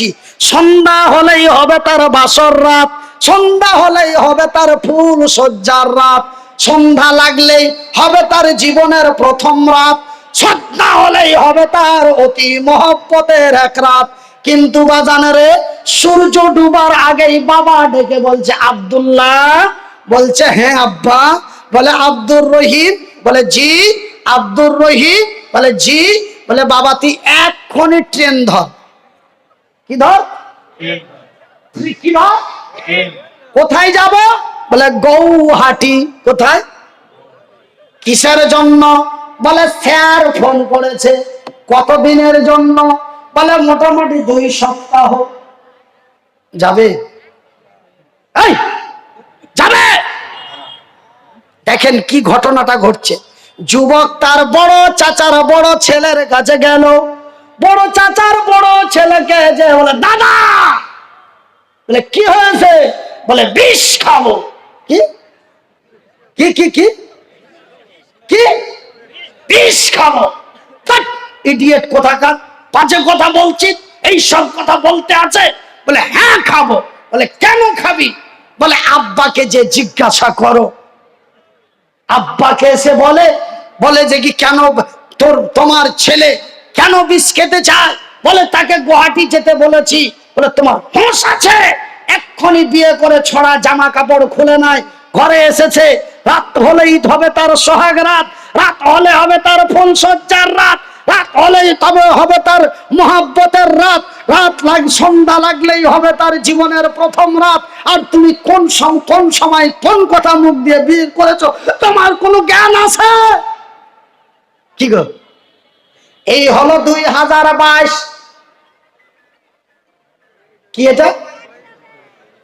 দিচ্ছি, সন্ধ্যা হলেই হবে তার বাসর রাত, সন্ধ্যা হলেই হবে তার ফুল সজ্জার রাত, সন্ধ্যা লাগলেই হবে তার জীবনের প্রথম রাত, সন্ধ্যা হলেই হবে তার অতি মহব্বতের এক রাত। কিন্তু বাজান রে, সূর্য ডুবার আগেই বাবা ডেকে বলছে আব্দুল্লাহ, বলছে হ্যাঁ আব্বা, বলে আব্দুর রহিম, বলে জি। আব্দুর রহিম, বলে জি। বলে বাবা তুই এক্ষুনি ট্রেন ধর। কি ধর? কি ধর? কোথায় যাব? বলে গৌহাটি। কোথায়? কিসের জন্য? বলে স্যার ফোন করেছে। কতদিনের জন্য? বলে মোটামুটি 2 সপ্তাহ। যাবে? এই যাবে? দেখেন কি ঘটনাটা ঘটছে। যুবক তার বড় চাচার বড় ছেলের কাছে গেল, বড় চাচার বড় ছেলেকে যে বলে দাদা, বলে কি হয়েছে? বলে বিষ খাবো। কি কি কি কি কি? বিষ খাবো? ইডিয়েট কোথাকার, বাজে কথা বলছি, এই সব কথা বলতে আছে? বলে হ্যাঁ খাবো। বলে কেন খাবি? বলে আব্বাকে যে জিজ্ঞাসা করো। আব্বাকে এসে বলে, বলে যে কি কেন তোমার ছেলে কেন বিষ খেতে চায়? বলে তাকে গুয়াহাটি যেতে বলেছি। বলে তোমার হোশ আছে? এক্ষুনি বিয়ে করে ছড়া জামা কাপড় খুলে নাই, ঘরে এসেছে। রাত হলেই হবে তার সোহাগ রাত, রাত হলে হবে তার ফুল সজ্জার রাত, রাত হলেই তবে হবে তার মহাব্বতের রাত, রাত সন্ধ্যা লাগলেই হবে তার জীবনের প্রথম রাত। আর তুমি কোন সময় কোন কথা মুখ দিয়ে বিয়ে করেছো? তোমার কোনো জ্ঞান আছে? কি গো, এই হলো 2022। কি এটা?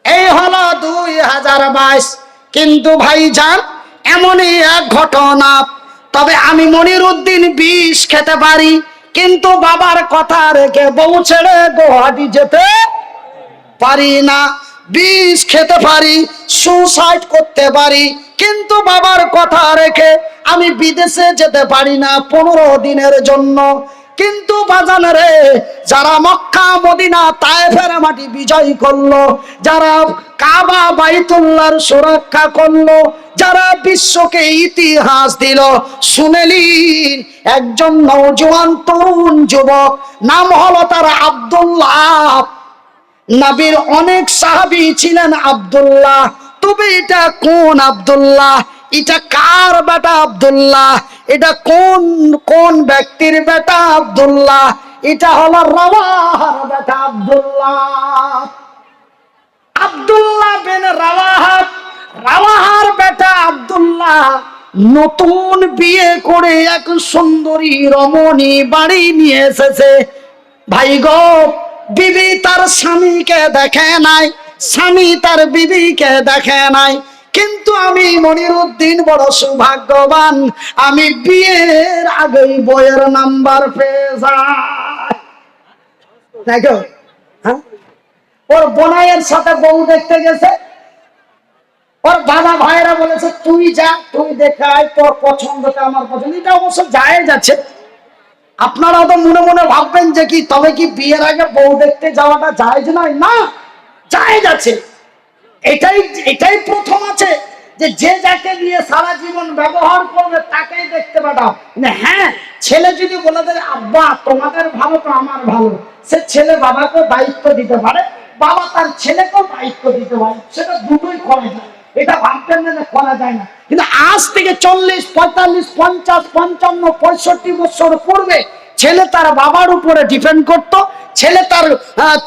এই হলো 2022। কিন্তু ভাইজান এমনই এক ঘটনা। তবে আমি মনিরউদ্দিন বিষ খেতে পারি, কিন্তু বাবার কথা রেখে বউ ছেড়ে গুয়াহাটি যেতে পারি না। বিষ খেতে পারি, সুসাইড করতে পারি, কিন্তু বাবার কথা রেখে আমি বিদেশে যেতে পারি না 15 দিনের জন্য। কিন্তু বাজান রে, যারা মক্কা মদিনা তায়েফের মাটি বিজয় করলো, যারা কাবা বাইতুল্লাহর সুরক্ষা করলো, যারা বিশ্বকে ইতিহাস দিল, শুনেলিন একজন নওজোয়ান তরুণ যুবক, নাম হলো তার আব্দুল্লাহ। নবীর অনেক সাহাবী ছিলেন আব্দুল্লাহ, তবে এটা কোন আব্দুল্লাহ? এটা কার বেটা আব্দুল্লাহ? এটা কোন কোন ব্যক্তির বেটা আব্দুল্লাহ? এটা হলো রাওয়াহার বেটা আব্দুল্লাহ। আব্দুল্লাহ বিন রাওয়াহা, রাওয়াহার বেটা আব্দুল্লাহ নতুন বিয়ে করে এক সুন্দরী রমণী বাড়ি নিয়ে এসেছে। ভাই গো, বিবি তার স্বামীকে দেখে নাই, স্বামী তার বিবিকে দেখে নাই। কিন্তু আমি মনিরউদ্দিন বড় সৌভাগ্যবান, আমি বিয়ের আগেই বইয়ের নাম্বার পেয়ে যাই। দেখো, হ্যাঁ, ওর বোনাইয়ের সাথে বউ দেখতে গেছে, ওর দাদা ভাইরা বলেছে তুই যা, তুই দেখাই তোর পছন্দটা আমার পছন্দ। এটা অবশ্য জায়েজ আছে। আপনারা তো মনে মনে ভাববেন যে কি তবে কি বিয়ের আগে বউ দেখতে যাওয়াটা জায়েজ নয়? না, জায়েজ আছে। এটাই এটাই প্রথম আছে যে যে যাকে নিয়ে সারা জীবন ব্যবহার করবে তাকেই দেখতে পাঠাও। হ্যাঁ, ছেলে যদি বলে দেয় আব্বা তোমাদের ভালো তো আমার ভালো, সে ছেলে বাবাকে দায়িত্ব দিতে পারে, বাবা তার ছেলেকেও দায়িত্ব দিতে পারে, সেটা দুটোই করা যায়। এটা ভাবতেন না যে করা যায় না। কিন্তু আজ থেকে 40, 45, 50, 55, 65 বছর পূর্বে ছেলে তার বাবার উপরে ডিপেন্ড করত, ছেলে তার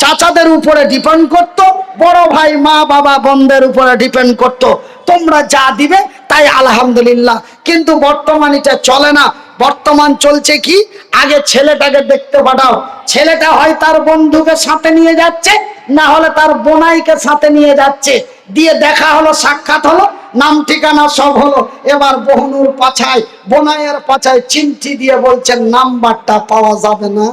চাচাদের উপরে ডিপেন্ড করত, বড় ভাই মা বাবা বোনদের উপরে ডিপেন্ড করত। তোমরা যা দিবে তাই আলহামদুলিল্লাহ। কিন্তু বর্তমান এটা চলে না। বর্তমান চলছে কি, আগে ছেলেটাকে দেখতে পাঠাও, ছেলেটা হয় তার বন্ধুকে সাথে নিয়ে যাচ্ছে, না হলে তার বোনাইকে সাথে নিয়ে যাচ্ছে, দিয়ে দেখা হলো, সাক্ষাৎ হলো, নাম ঠিকানা সব হলো। এবার বহুনুর পাছায়, বোনাইয়ের পাছায় চিমটি দিয়ে বলছেন নাম্বারটা পাওয়া যাবে না।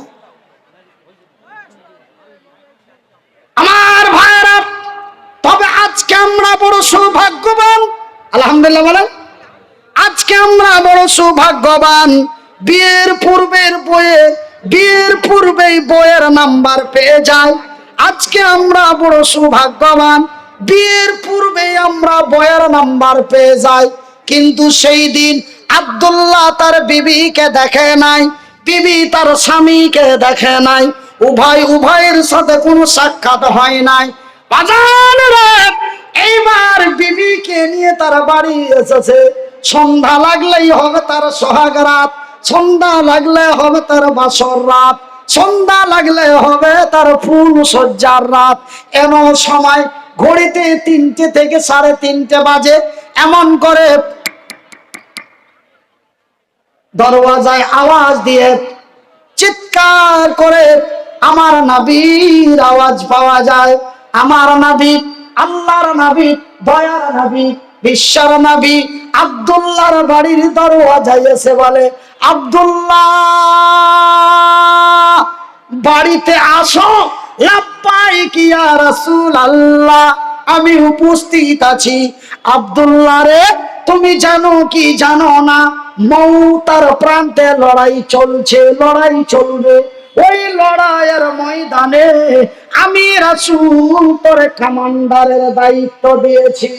আমার ভাইরা, তবে আজকে আমরা বড় সৌভাগ্যবান, আলহামদুলিল্লাহ বলেন। আজকে আমরা বড় সৌভাগ্যবান, বিয়ের পূর্বেই বইয়ের নাম্বার পেয়ে যায়। আজকে আমরা বড় সৌভাগ্যবান, বিয়ের পূর্বে আমরা বয়ের নাম্বার পেয়ে যাই, কিন্তু সেই দিন আব্দুল্লাহ তার বিবিকে দেখে নাই, বিবি তার স্বামীকে দেখে নাই, উভয়ের সাথে কোনো সাক্ষাৎ হয় নাই। বাজানরা, এইবার বিবিকে নিয়ে তার বাড়ি এসেছে। সন্ধ্যা লাগলেই হবে তার সোহাগ রাত, সন্ধ্যা লাগলে হবে তার বাসর রাত, সন্ধ্যা লাগলে হবে তার ফুল সজ্জার রাত। এমন সময় ঘড়িতে 3টে থেকে 3:30 বাজে, এমন করে দরওয়াজায় আওয়াজ দিয়ে চিৎকার করে আমার নবীর আওয়াজ পাওয়া যায়। আমার নবী, আল্লাহর নবী, দয়ার নবী, বিশ্বর নবী আব্দুল্লাহর বাড়ির দরওয়াজায় এসে বলে, আব্দুল্লাহ বাড়িতে আসো। লাব্বাইক ইয়া রাসূলুল্লাহ, আমি উপস্থিত আছি। আব্দুল্লাহ রে, তুমি জানো কি জানো না, মৌতার প্রান্তে লড়াই চলছে, লড়াই চলবে। ওই লড়াইয়ের ময়দানে আমি রাসূল তোরে কমান্ডারের দায়িত্ব দিয়েছি।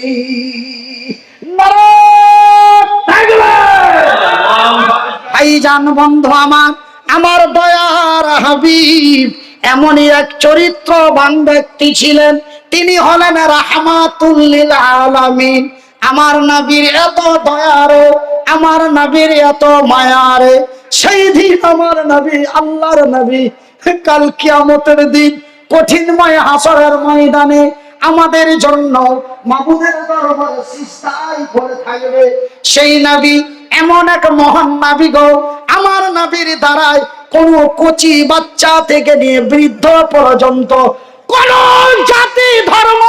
ভাইজান, বন্ধু আমার, আমার দয়ার হাবিব এমনই এক চরিত্রবান ব্যক্তি ছিলেন। তিনি হলেন রাহমাতুল লিল আলামিন। আমার নবীর এত দয়ারে, আমার নবীর এত মায়ারে, সেই দিন আমার নবী, আল্লাহর নবী, কাল কিয়ামতের দিন কঠিনময় হাসরের ময়দানে আমাদের জন্য মাবুদের দরবারে সিজদায় পড়ে থাকবে। সেই নবী এমন এক মহান নবী গো, আমার নবীর দ্বারায় কোন কচি বাচ্চা থেকে নিয়ে বৃদ্ধ পর্যন্ত কোন জাতি ধর্ম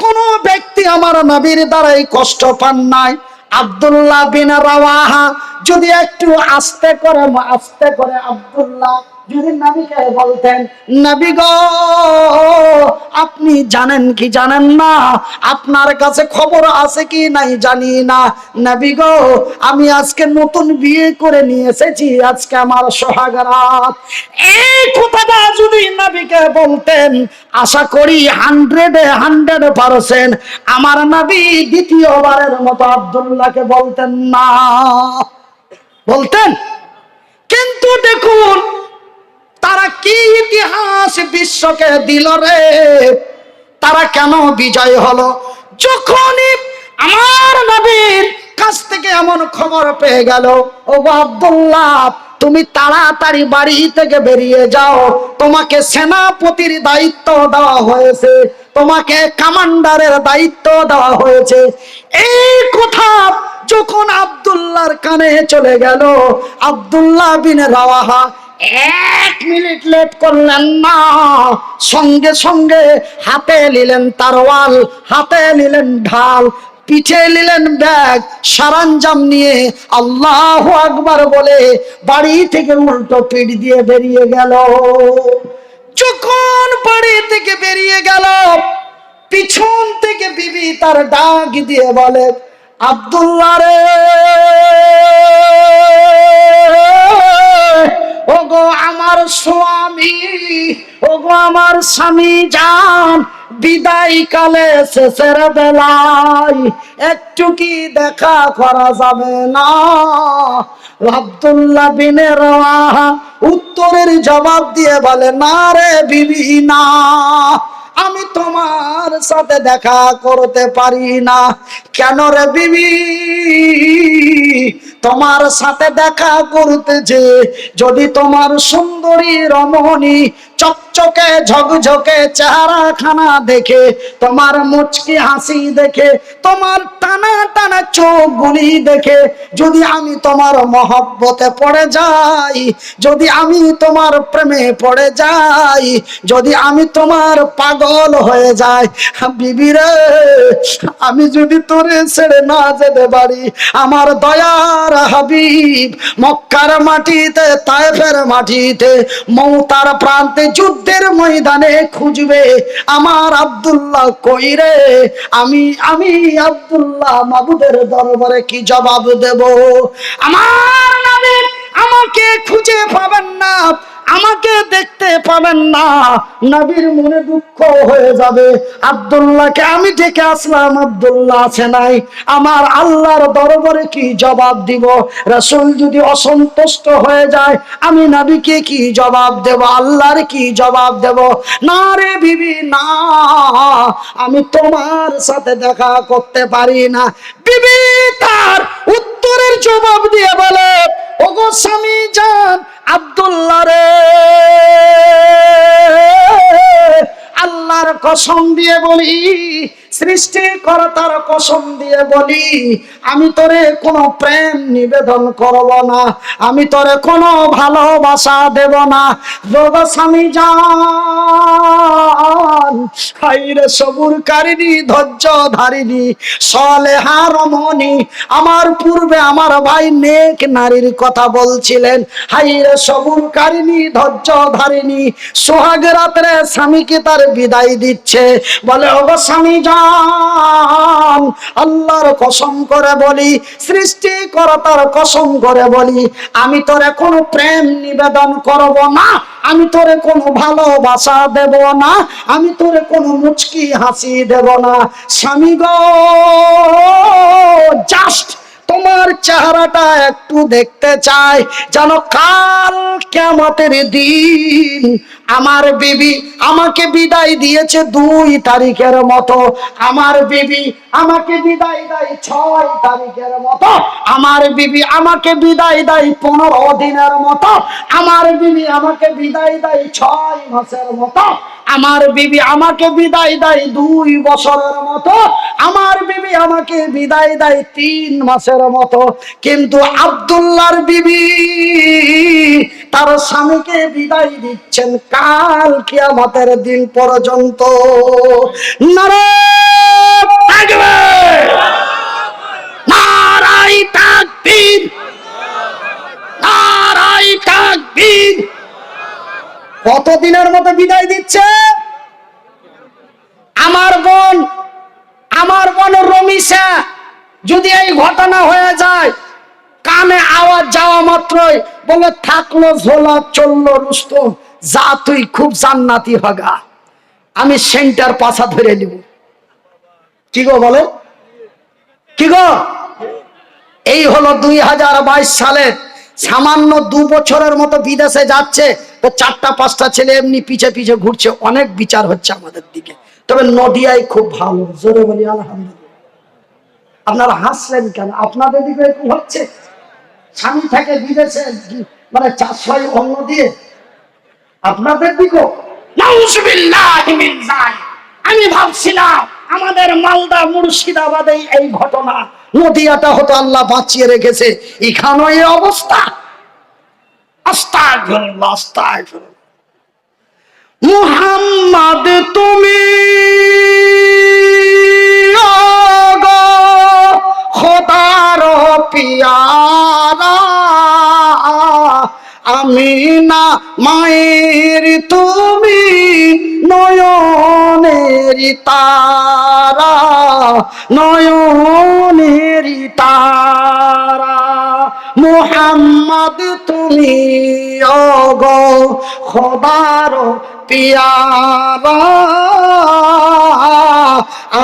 কোন ব্যক্তি আমার নবীর দ্বারাই কষ্ট পান নাই। আব্দুল্লাহ বিন রাওয়াহা যদি একটু আস্তে করে আব্দুল্লাহ যদি নবীকে বলতেন, নবী গো আপনি জানেন কি জানেন না, আপনার কাছে খবর আছে কি নাই জানি না, নবী গো আমি আজকে নতুন বিয়ে করে নিয়ে এসেছি, আজকে আমার সোহাগ রাত, এই কথাটা যদি নবীকে বলতেন, আশা করি 100% আমার নবী দ্বিতীয়বারের মতো আব্দুল্লাহকে বলতেন না, বলতেন। কিন্তু দেখুন তারা কি ইতিহাস বিশ্বকে দিল রে, তারা কেন বিজয় হলো। যখনই আমার নবীর কাছ থেকে এমন খবর পেয়ে গেল, ও আব্দুল্লাহ তুমি তাড়াতাড়ি বাড়ি থেকে বেরিয়ে যাও, তোমাকে সেনাপতির দায়িত্ব দেওয়া হয়েছে, তোমাকে কমান্ডারের দায়িত্ব দেওয়া হয়েছে। এই কথা যখন আব্দুল্লাহর কানে চলে গেল, আব্দুল্লাহ বিন রাওয়াহা 1 মিনিট লেট করলেন না, সঙ্গে সঙ্গে হাতে নিলেন তরোয়াল, হাতে নিলেন ঢাল, পিঠে নিলেন ব্যাগ, সরঞ্জাম নিয়ে আল্লাহু আকবার বলে বাড়ি থেকে উল্টো পিঠ দিয়ে বেরিয়ে গেল। যখন বাড়ি থেকে বেরিয়ে গেল, পিছন থেকে বিবি তার ডাক দিয়ে বলে, আব্দুল্লাহ রে, ওগো আমার স্বামী, ওগো আমার স্বামী জান, বিদায় কালে শেষের বেলায় একটু কি দেখা করা যাবে না? আব্দুল্লাহ বিন রাওয়াহা উত্তরের জবাব দিয়ে বলে, না রে বিবি না, আমি তোমার সাথে দেখা করতে পারি না। কেন রে বিবি? তোমার সাথে দেখা করতেছে যদি তোমার সুন্দরী রমণী চকচকে ঝকঝকে চেহারাখানা দেখে, তোমার মুচকি হাসি দেখে, তোমার টানা টানা চোখগুলি দেখে যদি আমি তোমার মহব্বতে পড়ে যাই, যদি আমি তোমার প্রেমে পড়ে যাই, যদি আমি তোমার পাগল হয়ে যাই, বিবি রে আমি যদি তোরে ছেড়ে না যেতে পারি, আমার দয়ার হাবিব মক্কার মাটিতে, তায়েফের মাটিতে, মৌতার প্রান্তে, যুদ্ধের ময়দানে খুঁজবে আমার আব্দুল্লাহ কই রে, আমি আব্দুল্লাহ মাবুদের দরবারে কি জবাব দেব? আমার নবী আমাকে খুঁজে পাবেন না, আমাকে দেখতে পাবেন না, নবীর মনে দুঃখ হয়ে যাবে। আব্দুল্লাহকে আমি ডেকে আসলাম, আব্দুল্লাহ আছে নাই, আমার আল্লাহর দরবারে কি জবাব দিব? রাসূল যদি অসন্তুষ্ট হয়ে যায়, আমি নবীকে কি জবাব দেব, আল্লাহর কি জবাব দেব? না রে বিবি না, আমি তোমার সাথে দেখা করতে পারি না। বিবি তার উত্তরের জবাব দিয়ে বলে, ওগো স্বামী জান আব্দুল্লাহ রে, আল্লাহর কসম দিয়ে বলি, সৃষ্টিকর্তার কসম দিয়ে বলি, আমি তোরে কোনো প্রেম নিবেদন করব না, আমি তোরে কোনো ভালোবাসা দেব না। গো স্বামী জান, হাইরে সবুরকারিনী, ধৈর্য ধারিনী, সলেহা রমণী, আমার পূর্বে আমার ভাই নেক নারীর কথা বলছিলেন। হাইরে সবুরকারিনী, ধৈর্য ধারিনী, সোহাগ রাত্রে স্বামীকে তার বিদায় দিচ্ছে। বলে, ওগো স্বামী জান, আল্লাহর কসম করে বলি, সৃষ্টিকর্তার কসম করে বলি, আমি তোরে কোনো প্রেম নিবেদন করব না, আমি তোরে কোনো ভালোবাসা দেব না, আমি তোরে কোনো মুচকি হাসি দেব না। স্বামী গো, জাস্ট তোমার চেহারাটা একটু দেখতে চাই, যেন কাল কিয়ামতের দিন আমার বিবি আমাকে বিদায় দিয়েছে 2 তারিখের মতো, আমার বিবি আমাকে বিদায় দেয় 6 তারিখের মতো, আমার বিবি আমাকে বিদায় দেয় 15 দিনের মতো, আমার বিবি আমাকে বিদায় দেয় 6 মাসের মতো, আমার বিবি আমাকে বিদায় দেয় 2 বছরের মতো, আমার বিবি আমাকে বিদায় দেয় 3 মাসের মতো। কিন্তু আব্দুল্লাহর বিবি তার স্বামীকে বিদায় দিচ্ছেন কাল কিয়ামতের দিন পর্যন্ত। নারে তাকবীর, নারায়ে তাকবীর, নারায়ে তাকবীর। কতদিনের মতো বিদায় দিচ্ছে? আমার বোন রমিসা, যদি এই ঘটনা হয়ে যায়, কানে আওয়াজ যাওয়া মাত্রই বলে, থাকলো ঝোলা চললো রুস্তম, যা তুই খুব জান্নাতি হগা, আমি সেন্টার পাছা ধরে নিব। কি গো বলো, কি গো? এই হলো 2022 সালের, সামান্য 2 বছরের মতো বিদেশে যাচ্ছে তো 4টা-5টা ছেলে এমনি পিছে পিছে ঘুরছে, অনেক বিচার হচ্ছে আমাদের দিকে। তবে নদিয়ায় খুব ভালো, জোরে বলি আলহামদুলিল্লাহ। আপনারা হাসলেন কেন? আপনাদের দিকে এরকম হচ্ছে? স্বামী থেকে বিদেশে মানে 400 অন্য দিয়ে আপনাদের দিকেও? নাউজুবিল্লাহি মিন যালিক। আমি ভাবছিলাম আমাদের মালদা মুর্শিদাবাদে এই ঘটনা, নদিয়াটা হতো আল্লাহ বাঁচিয়ে রেখেছে, এখানেও এই অবস্থা। আস্তাগফিরুল্লাহ, আস্তাগফিরুল্লাহ। মুহাম্মদ তুমি খোদার পিয়ারা, আমিনা মায়ের তুমি নয়নের তারা, নয়নের তারা। মুহাম্মদ তুমি ওগো খোদার পিয়ারা,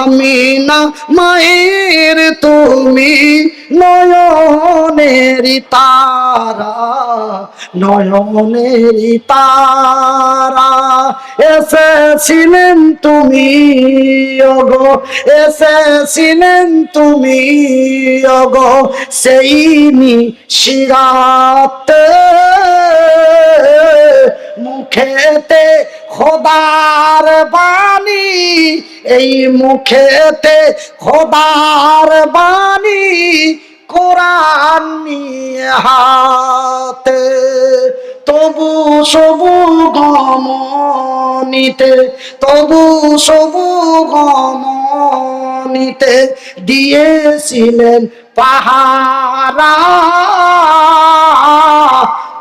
আমিনা মায়ের তুমি নয়নের তারা, নয়নের তারা। এসেছিলেন তুমি ওগো, এসেছিলেন তুমি ওগো সেই নিশিরাতে, মুখেতে খোদার বাণী, এই মুখেতে খোদার বাণী, কোরআন নিয়ে হাতে। তবু সবু গমনিতে, তবু সবু গমনিতে দিয়েছিলেন পাহারা,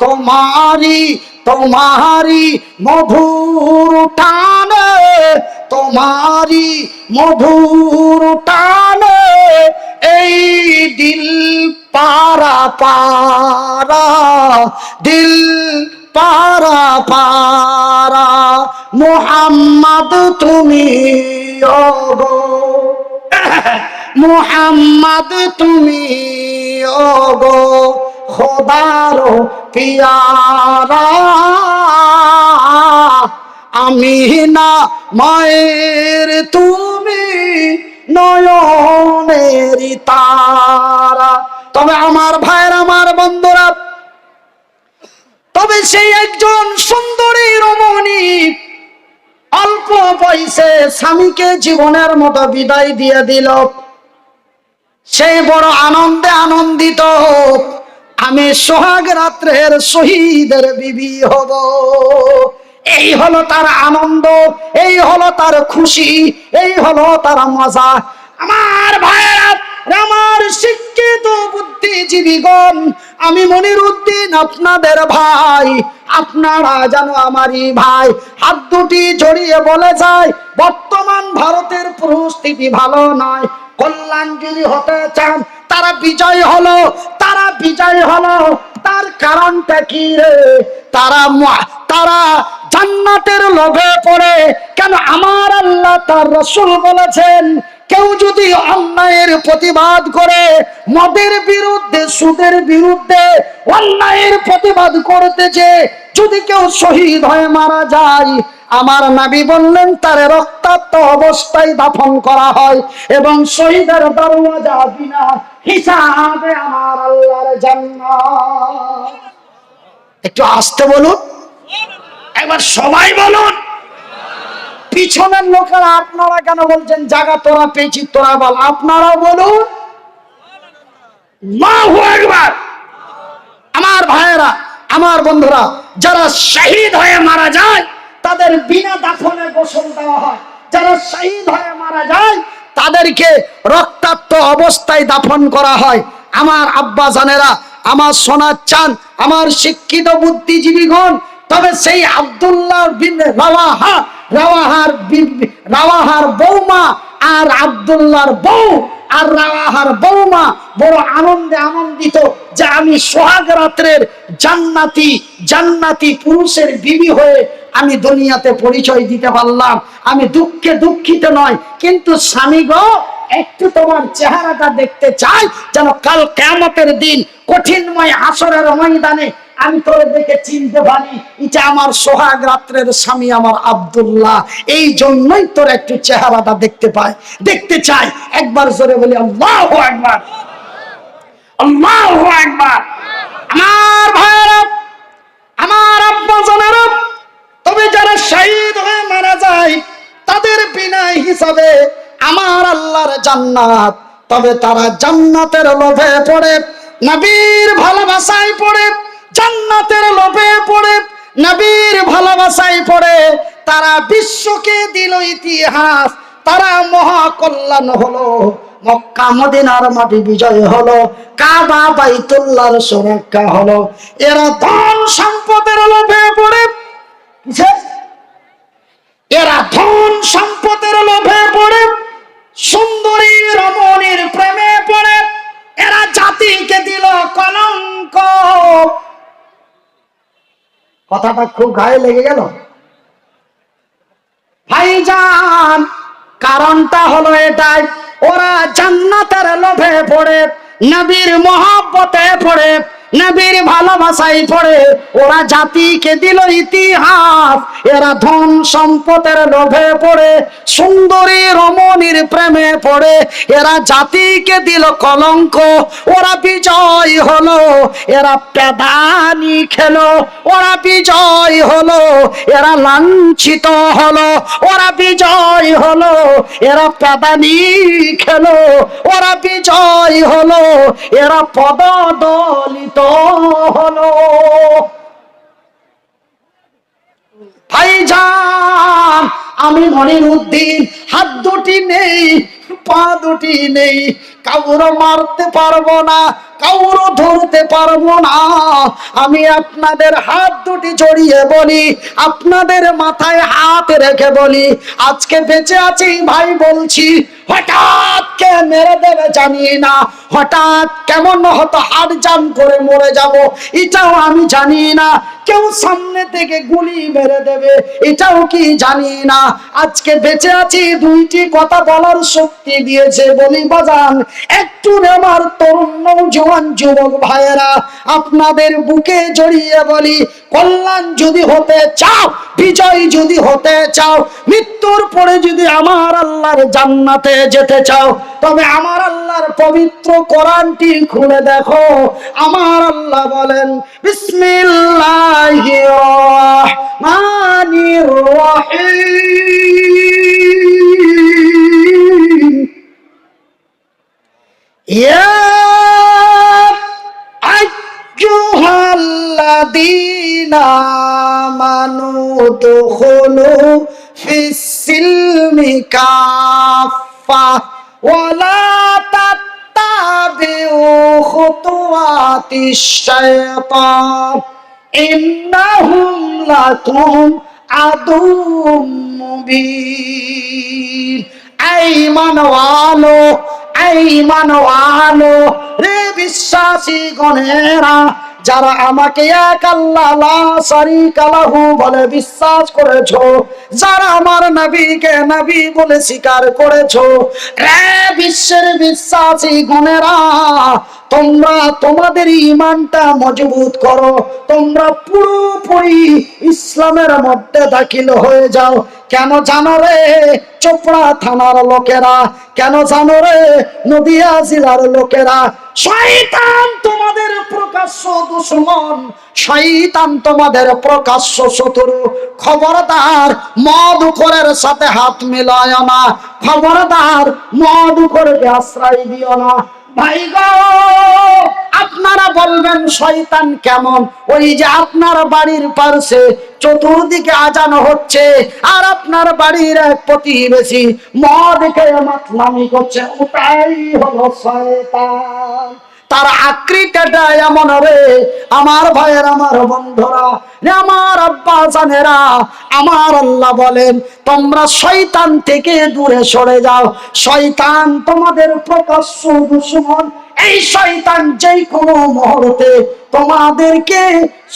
তোমারি তোমারি মধুর টানে, তোমারি মধুর টানে, এই দিল পারা পারা, দিল পারা পারা মুহাম্মদ তুমি ওগো মুহাম্মদ তুমি ওগো খোদার পিয়ারা আমিনা মায়ের তুমি নয়নের তারা। তবে আমার ভাইয়ের, আমার বন্ধুরা, তবে সেই একজন সুন্দরী রমণী অল্প বয়সে স্বামীকে জীবনের মতো বিদায় দিয়ে দিল। সেই বড় আনন্দে আনন্দিত, আমি সোহাগ রাত্রের শহীদের বিবি হব। এই হলো তার আনন্দ, এই হলো তার খুশি, এই হলো তার মজা। আমার ভাইয়েরা, আমার শিক্ষিত বুদ্ধিজীবীগণ, আমি মনিরউদ্দিন আপনাদের ভাই, আপনারা যেন আমারই ভাই। হাত দুটি জড়িয়ে বলে যায়, বর্তমান ভারতের পরিস্থিতি ভালো নয়। কল্যাণ যদি হতে চান, তারা বিজয় হলো, তারা বিজয় হলো। তার কারণটা কি রে? তারা জান্নাতের লোভে পড়ে। কেন? আমার আল্লাহ তার রাসূল বলেছেন, কেউ যদি অন্যায়ের প্রতিবাদ করে, মদের বিরুদ্ধে, সুদের বিরুদ্ধে অন্যায়ের প্রতিবাদ করতেছে, যদি কেউ শহীদ হয়ে মারা যায়, আমার নবী বললেন তার রক্তাক্ত অবস্থায় দাফন করা হয় এবং শহীদের দরওয়াজা বিনা হিসাবে আমার আল্লাহর জান্নাত। একটু আস্তে বলুন, একবার সবাই বলুন। পিছনের লোকেরা আপনারা কেন বলছেন জায়গা তোরা পেয়েছি, তোরা বল, আপনারা বলুন আল্লাহু আকবার। আমার ভাইয়েরা, আমার বন্ধুরা, যারা শহীদ হয়ে মারা যায় তাদের বিনা দাফনে গোসল দেওয়া হয়। যারা শহীদ হয়ে মারা যায় তাদেরকে রক্তাক্ত অবস্থায় দাফন করা হয়। আমার আব্বা জানেরা, আমার সোনার চাঁদ, আমার শিক্ষিত বুদ্ধিজীবীগণ, তবে সেই আব্দুল্লাহ বিন রাওয়াহার বৌমা আর আব্দুল্লাহর বউ আর রাওয়াহার বৌমা বড় আনন্দে আনন্দিত যে আমি সোহাগ রাত্রের জান্নাতি পুরুষের বিবি হয়ে আমি দুনিয়াতে পরিচয় দিতে পারলাম। আমি দুঃখে দুঃখিত নয়, কিন্তু স্বামী গো, একটু তোমার চেহারাটা দেখতে চাই, যেন কাল কিয়ামতের দিন কঠিনময় হাসরের ময়দানে আমি তোরে দেখে চিনতে পারি, এটা আমার সোহাগ রাত্রের স্বামী আমার আব্দুল্লাহ। এই জন্যই তোর একটু চেহারাটা দেখতে চাই। একবার জোরে বলি আল্লাহু আকবার, আল্লাহু আকবার। আমার ভাইরা, আমার আব্বা জানেরা, তবে যারা শহীদ হয়ে মারা যায় তাদের বিনা হিসাবে আমার আল্লাহর জান্নাত। তবে তারা জান্নাতের লোভে পড়ে, নবীর ভালোবাসায় পড়ে, জান্নাতের লোভে পড়ে, নবীর ভালোবাসায় পড়ে, তারা বিশ্বকে দিল ইতিহাস। তারা মহা কল্যাণ হলো, মক্কা মদিনার মাটি বিজয় হলো, কাবা বাইতুল্লাহর সুরক্ষা হলো। এরা ধন সম্পদের লোভে পড়ে, এরা ধন সম্পদের লোভে পড়ে, সুন্দরী রমণীর প্রেমে পড়ে, এরা জাতিকে দিল কলঙ্ক। কথাটা খুব গায়ে লেগে গেল ভাইজান। কারণটা হলো এটাই, ওরা জান্নাতের লোভে পড়ে, নবীর মহব্বতে পড়ে, নবীর ভালোবাসায় পড়ে, ওরা জাতিকে দিল ইতিহাস। এরা ধন সম্পদের লোভে পড়ে, সুন্দরী রমণীর প্রেমে পড়ে, এরা জাতিকে দিল কলঙ্ক। ওরা বিজয় হলো, এরা পেদানি খেলো। ওরা বিজয় হলো, এরা লাঞ্ছিত হলো। ওরা বিজয় হলো, এরা পেদানি খেলো। ওরা বিজয় হলো, এরা পদদলিত হলো। ভাইজান, আমি মনিরউদ্দিন, হাত দুটি নেই, পা দুটি নেই, কাউরে মারতে পারবো না, কাউরও ধরতে পারবো না। আমি আপনাদের হাত দুটি জড়িয়ে বলি, আপনাদের মাথায় হাত রেখে বলি, আজকে বেঁচে আছি ভাই বলছি, হঠাৎ কে মেরে দেবে জানি না, হঠাৎ কেমন হতো হার্ট জাম করে মরে যাব এটাও আমি জানি না, কেউ সামনে থেকে গুলি মেরে দেবে এটাও কি জানি না। আজকে বেঁচে আছি দুইটি কথা বলার শক্তি দিয়েছে বলি বাজান। একটু আমার তরুণ নওজোয়ান যুবক ভাইয়েরা আপনাদের বুকে জড়িয়ে বলি, কল্যাণ যদি হতে চাও, বিজয় যদি হতে চাও, মৃত্যুর পরে যদি আমার আল্লাহর জান্নাতে যেতে চাও, তবে আমার আল্লাহর পবিত্র কোরআনটি খুলে দেখো। আমার আল্লাহ বলেন, বিসমিল্লাহির রহমানির রহিম, ইয়া আইয়ুহাল্লাযীনা আমানু দুখুলু ফিস-সিলমি কাফা ওয়া লা তাত্তাবিউ খুতুওয়াতিশ শাইতান ইন্নাহুম লাকুম আদুউম মুবিন। এই মানওয়ালো, এই মানওয়ালো রে বিশ্বাসী গণেরা, যারা আমাকে এক আল্লাহ লা শারীকা লাহু বলে বিশ্বাস করেছো, যারা আমার নবীকে নবী বলে স্বীকার করেছো, রে বিশ্বের বিশ্বাসী গণেরা, তোমরা তোমাদের ঈমানটা মজবুত করো, তোমরা পুরোপুরি ইসলামের মধ্যে দাখিল হয়ে যাও। কেন জানো রে চোপড়া থানার লোকেরা, কেন জানো রে নদিয়া জেলার লোকেরা, শয়তান তোমাদের প্রকাশ্য দুশমন, শয়তান তোমাদের প্রকাশ্য শত্রু। খবরদার মদখোরের সাথে হাত মিলায় না, খবরদার মদখোরকে আশ্রয় দিও না। ভাই গো, আপনারা বলবেন শয়তান কেমন? ওই যে আপনার বাড়ির পাশে চতুর্দিকে আজান হচ্ছে, আর আপনার বাড়ির এক প্রতিবেশী মদ খেয়ে মাতলামি করছে, ওটাই হলো শয়তান। তার আকৃতিটা এমন রে আমার ভাইয়ের, আমার বন্ধুরা, আমার আব্বা জানেরা, আমার আল্লাহ বলেন তোমরা শয়তান থেকে দূরে সরে যাও। শয়তান তোমাদের প্রকাশ্য দুশমন। এই শয়তান যেই কোনো মুহূর্তে তোমাদেরকে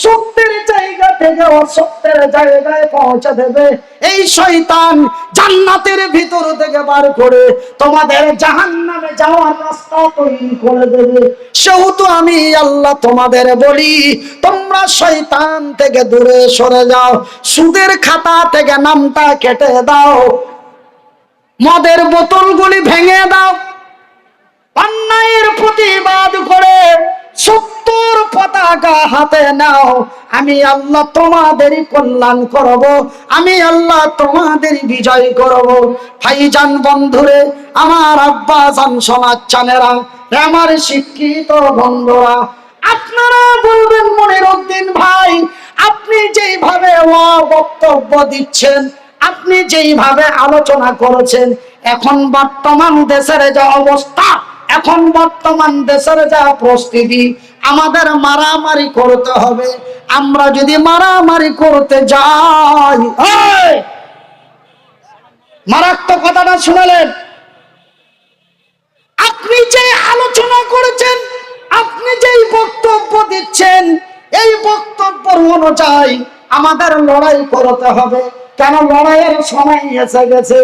সত্যের জায়গা থেকে অসত্যের জায়গায় পৌঁছে দেবে। এই শয়তান জান্নাতের ভিতর থেকে বার করে তোমাদের জাহান্নামে যাওয়ার রাস্তা তৈরি করে দেবে। সেহেতু আমি আল্লাহ তোমাদের বলি, তোমরা শয়তান থেকে দূরে সরে যাও, সুদের খাতা থেকে নামটা কেটে দাও, মদের বোতলগুলি ভেঙে দাও, অন্যায়ের প্রতিবাদ করে সত্যর পতাকা হাতে নাও। আমি আল্লাহ তোমাদেরই কল্যাণ করব, আমি আল্লাহ তোমাদের বিজয় করব। ভাইজান বন্ধুরে, আমার আব্বা জান সমাচানেরা, আমার শিক্ষিত বন্ধুরা, আপনারা বলবেন মনিরউদ্দিন ভাই, আপনি যেইভাবে বক্তব্য দিচ্ছেন, আপনি যেইভাবে আলোচনা করেছেন, এখন বর্তমান দেশের যে অবস্থা, এখন বর্তমান দেশের যা পরিস্থিতি, আমাদের মারামারি করতে হবে। আমরা যদি মারামারি করতে যাই, মারাত্মক কথাটা শুনলেন, আপনি যে আলোচনা করেছেন, আপনি যেই বক্তব্য দিচ্ছেন, এই বক্তব্য অনুযায়ী আমাদের লড়াই করতে হবে। কেন লড়াইয়ের সময় এসে গেছে।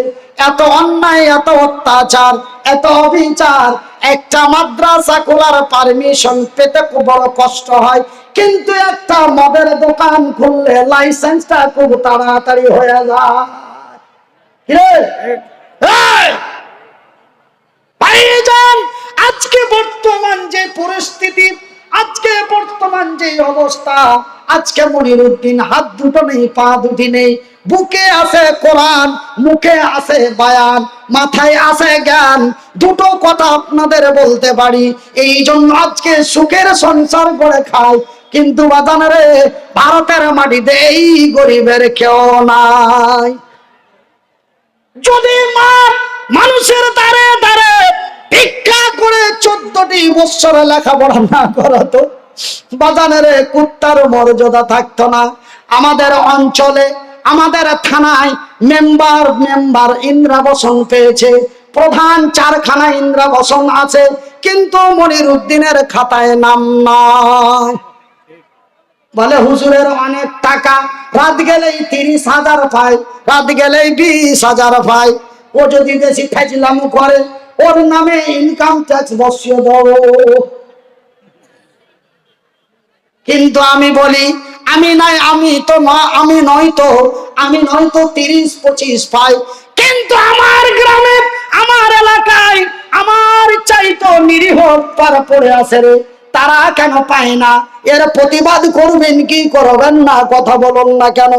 এত অন্যায়, এত অত্যাচার, এত অবিচার, একটা মাদ্রাসা খোলার পারমিশন পেতে খুব বড় কষ্ট হয়, কিন্তু একটা মদের দোকান খুললে লাইসেন্সটা খুব তাড়াতাড়ি হয়ে যায়। ভাইজান, আজকে বর্তমান যে পরিস্থিতি, আজকে বর্তমান যে অবস্থা, আজকে মনিরউদ্দিন হাত দুটো নেই, পা দুটি নেই, বুকে আছে কোরআন, মুখে আছে বায়ান, মাথায় আছে জ্ঞান। দুটো কথা আপনাদের বলতে পারি, এই জন্য আজকে সুখের সংসার করে খায়। কিন্তু বাজানে ভারতের মাটিতে এই গরিবের কেউ নাই। যদি মানুষের দ্বারে দ্বারে ভিক্ষা করে 14টি বৎসর লেখাপড়া না করাতো, বাজানের কুত্তার মর্যাদা থাকতো না। আমাদের অঞ্চলে, আমাদের থানায় মেম্বার ইন্দ্রাবসন পেয়েছে, প্রধান 4 খানা ইন্দ্রাবসন আছে, কিন্তু মনিরুদ্দিনের খাতায় নাম নাই। বলে হুজুরের অনেক টাকা, রাত গেলেই 30,000 পায়, রাত গেলেই 20,000 পায়। ও যদি বেশি ফাজলাম করে, ওর নামে ইনকাম ট্যাক্স বসিয়ে দাও। কিন্তু আমি বলি, আমি নয়তো 30-25 পাই, কিন্তু আমার গ্রামে, আমার এলাকায়, আমার চাইতো নিরীহ পাড়া পড়ে আছে রে, তারা কেন পায় না? এর প্রতিবাদ করবেন কি করবেন না? কথা বলুন না কেন?